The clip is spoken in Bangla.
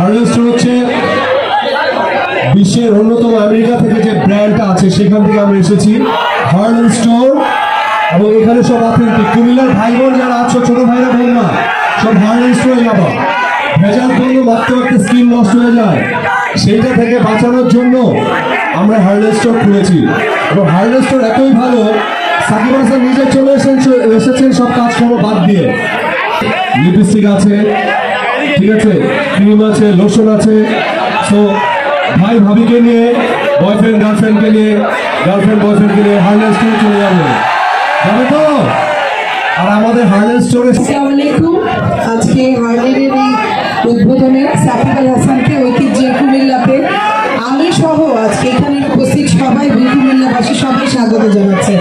হার্লেন স্টোর হচ্ছে বিশ্বের অন্যতম আমেরিকা থেকে যে ব্র্যান্ডটা আছে সেখান থেকে আমরা এসেছি হার্লেন স্টোর, এবং এখানে সব অথেন্টিক কুমিল্লার ভাই বোন যারা আছো, ছোট ভাইরা বোন না, সব হার্লেন স্টোরে যাবো। ভেজাল পণ্য মাত্র একটা স্কিন নষ্ট হয়ে যায়, সেইটা থেকে বাঁচানোর জন্য আমরা হার্লেন স্টোর খুলেছি। এবং হার্লেন স্টোর এতই ভালো, সাকিব হাসান নিজে চলে এসেছেন সব কাজকর্ম বাদ দিয়ে। লিপস্টিক আছে, ঠিক আছে, ক্রিম আছে, লোশন আছে। সো ভাই ভাবিকে নিয়ে, বয়ফ্রেন্ড গার্লফ্রেন্ডকে নিয়ে, গার্লফ্রেন্ড বয়ফ্রেন্ডকে নিয়ে হার্লেন স্টোরে চলে যাবে তো। আর আমাদের হার্লেন স্টোরে আসসালামু আলাইকুম। আজকে হার্লেনের এই উদ্বোধনে সাকিব আল হাসানকে ঐতিহ্যের কুমিল্লাতে আমি সহ আজকে এখানে উপস্থিত সবাই কুমিল্লাবাসী সবাই স্বাগত জানাচ্ছে।